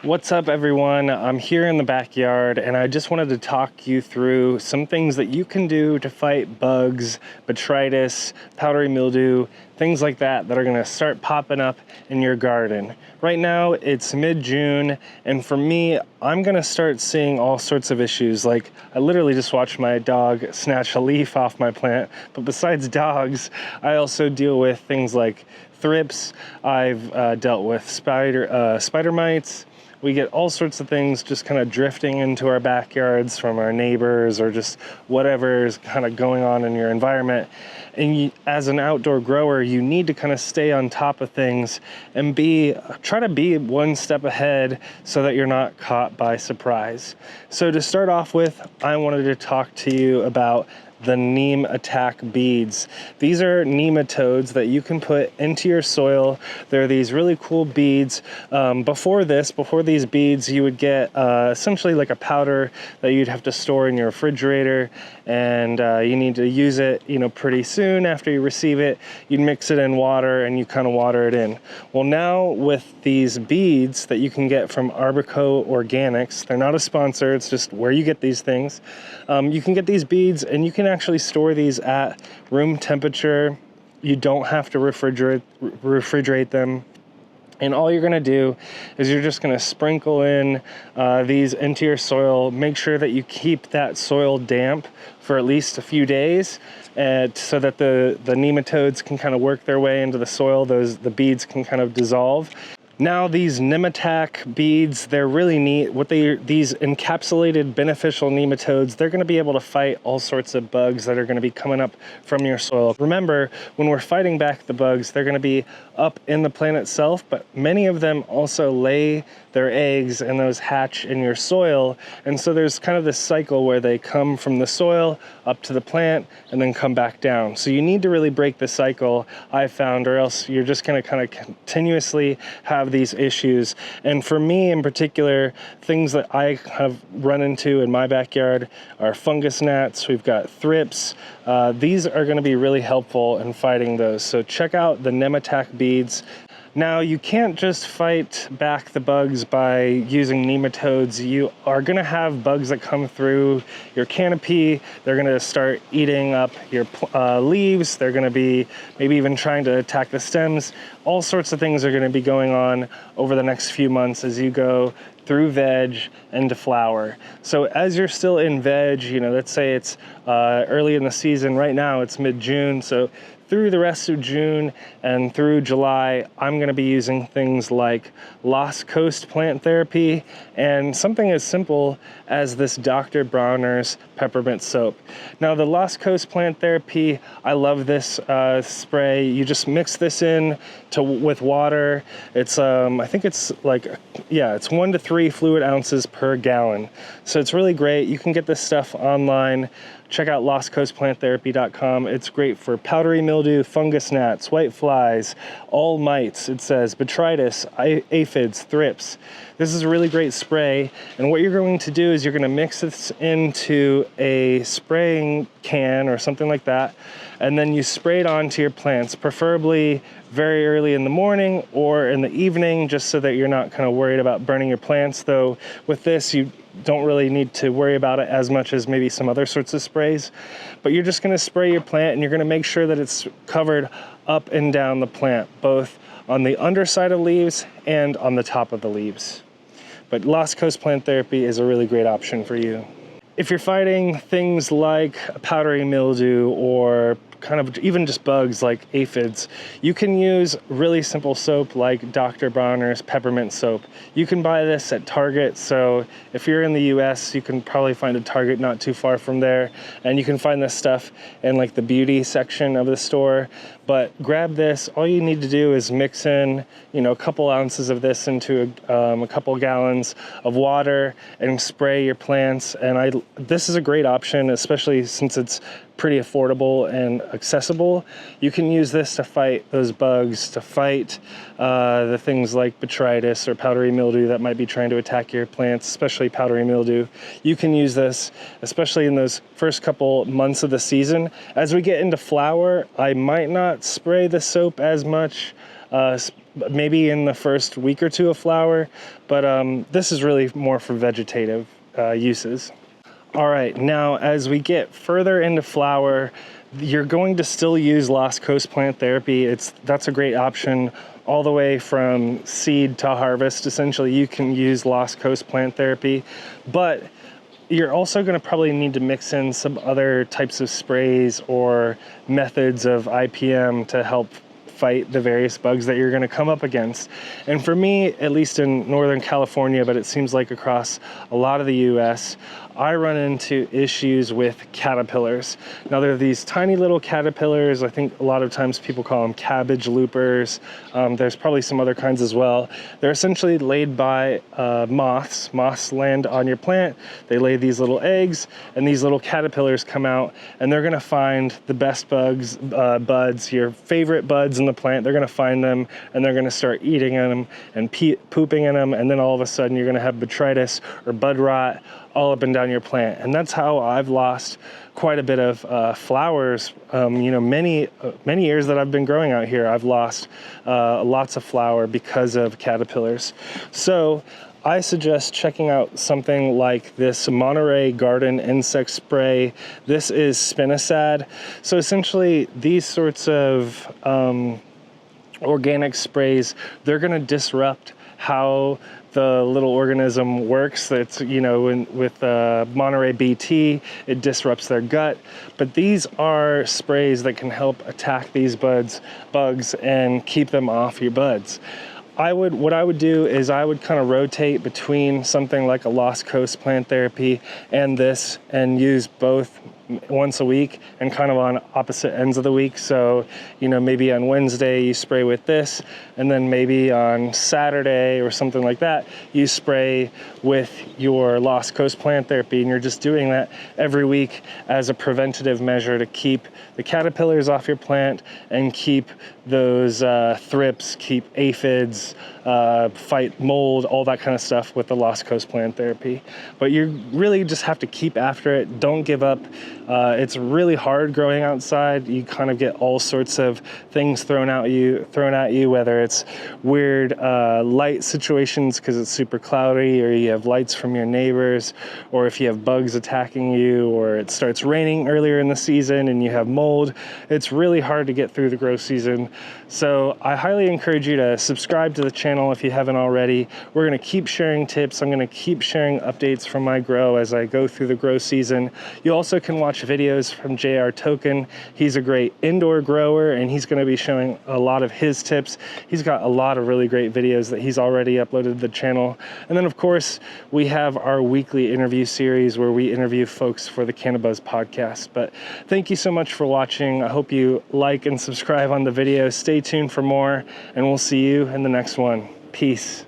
What's up, everyone? I'm here in the backyard and I just wanted to talk you through some things that you can do to fight bugs, botrytis, powdery mildew, things like that that are going to start popping up in your garden. Right now it's mid-June, and for me, I'm going to start seeing all sorts of issues. Like, I literally just watched my dog snatch a leaf off my plant, but besides dogs, I also deal with things like thrips. I've dealt with spider mites. We get all sorts of things just kind of drifting into our backyards from our neighbors or just whatever is kind of going on in your environment. And as an outdoor grower, you need to kind of stay on top of things and try to be one step ahead so that you're not caught by surprise. So to start off with, I wanted to talk to you about the neem attack beads. These are nematodes that you can put into your soil. They're these really cool beads. Before these beads, you would get essentially like a powder that you'd have to store in your refrigerator, and you need to use it, pretty soon after you receive it. You'd mix it in water and you kind of water it in. Well, now with these beads that you can get from Arbico Organics, they're not a sponsor, it's just where you get these things. You can get these beads and you can actually store these at room temperature. You don't have to refrigerate them. And all you're gonna do is you're just gonna sprinkle in these into your soil. Make sure that you keep that soil damp for at least a few days, so that the nematodes can kind of work their way into the soil. The beads can kind of dissolve. Now these neem attack beads, they're really neat. These encapsulated beneficial nematodes, they're gonna be able to fight all sorts of bugs that are gonna be coming up from your soil. Remember, when we're fighting back the bugs, they're gonna be up in the plant itself, but many of them also lay their eggs and those hatch in your soil. And so there's kind of this cycle where they come from the soil up to the plant and then come back down. So you need to really break the cycle, I found, or else you're just gonna kind of continuously have these issues. And for me in particular, things that I have run into in my backyard are fungus gnats. We've got thrips. These are going to be really helpful in fighting those. So check out the neem attack beads. Now, you can't just fight back the bugs by using nematodes. You are going to have bugs that come through your canopy. They're going to start eating up your leaves. They're going to be maybe even trying to attack the stems. All sorts of things are going to be going on over the next few months as you go through veg into flower. So as you're still in veg, let's say it's early in the season. Right now it's mid-June, so through the rest of June and through July, I'm going to be using things like Lost Coast plant therapy and something as simple as this Dr. Bronner's peppermint soap. Now, the Lost Coast plant therapy, I love this spray. You just mix this in with water. It's I think it's it's 1 to 3 fluid ounces per gallon. So it's really great. You can get this stuff online. Check out lostcoastplanttherapy.com. It's great for powdery mildew, fungus gnats, white flies, all mites. It says botrytis, aphids, thrips. This is a really great spray. And what you're going to do is you're going to mix this into a spraying can or something like that. And then you spray it onto your plants, preferably very early in the morning or in the evening, just so that you're not kind of worried about burning your plants. Though with this, you don't really need to worry about it as much as maybe some other sorts of sprays. But you're just going to spray your plant and you're going to make sure that it's covered up and down the plant, both on the underside of leaves and on the top of the leaves. But Lost Coast Plant Therapy is a really great option for you. If you're fighting things like powdery mildew or kind of even just bugs like aphids, you can use really simple soap like Dr. Bronner's peppermint soap. You can buy this at Target, so if you're in the US, you can probably find a Target not too far from there, and you can find this stuff in like the beauty section of the store. But grab this. All you need to do is mix in, a couple ounces of this into a couple gallons of water and spray your plants. And this is a great option, especially since it's pretty affordable and accessible. You can use this to fight those bugs, to fight the things like botrytis or powdery mildew that might be trying to attack your plants, especially powdery mildew. You can use this, especially in those first couple months of the season. As we get into flower, I might not spray the soap as much maybe in the first week or two of flower, but this is really more for vegetative uses. All right, now as we get further into flower, you're going to still use Lost Coast plant therapy. That's a great option all the way from seed to harvest. Essentially, you can use Lost Coast plant therapy, but you're also going to probably need to mix in some other types of sprays or methods of IPM to help fight the various bugs that you're going to come up against. And for me, at least in Northern California, but it seems like across a lot of the US, I run into issues with caterpillars. Now, there are these tiny little caterpillars. I think a lot of times people call them cabbage loopers. There's probably some other kinds as well. They're essentially laid by moths. Moths land on your plant. They lay these little eggs, and these little caterpillars come out, and they're going to find the best bugs, buds, your favorite buds in the plant. They're going to find them, and they're going to start eating them and pooping in them, and then all of a sudden you're going to have botrytis or bud rot all up and down your plant. And that's how I've lost quite a bit of flowers. Many years that I've been growing out here, I've lost lots of flower because of caterpillars. So I suggest checking out something like this Monterey Garden Insect Spray. This is Spinosad. So essentially these sorts of organic sprays, they're going to disrupt how the little organism works. That's, with Monterey BT, it disrupts their gut. But these are sprays that can help attack these bugs and keep them off your buds. What I would do is I would kind of rotate between something like a Lost Coast plant therapy and this, and use both once a week and kind of on opposite ends of the week. So, maybe on Wednesday you spray with this, and then maybe on Saturday or something like that, you spray with your Lost Coast plant therapy, and you're just doing that every week as a preventative measure to keep the caterpillars off your plant and keep those thrips, keep aphids, fight mold, all that kind of stuff with the Lost Coast plant therapy. But you really just have to keep after it. Don't give up. It's really hard growing outside. You kind of get all sorts of things thrown at you, whether it's weird light situations because it's super cloudy, or you have lights from your neighbors, or if you have bugs attacking you, or it starts raining earlier in the season and you have mold. It's really hard to get through the grow season. So I highly encourage you to subscribe to the channel if you haven't already. We're going to keep sharing tips. I'm going to keep sharing updates from my grow as I go through the grow season. You also can watch videos from JR Token. He's a great indoor grower, and he's going to be showing a lot of his tips. He's got a lot of really great videos that he's already uploaded to the channel. And then, of course, we have our weekly interview series where we interview folks for the Cannabuzz podcast. But thank you so much for watching. I hope you like and subscribe on the video. Stay tuned for more, and we'll see you in the next one. Peace.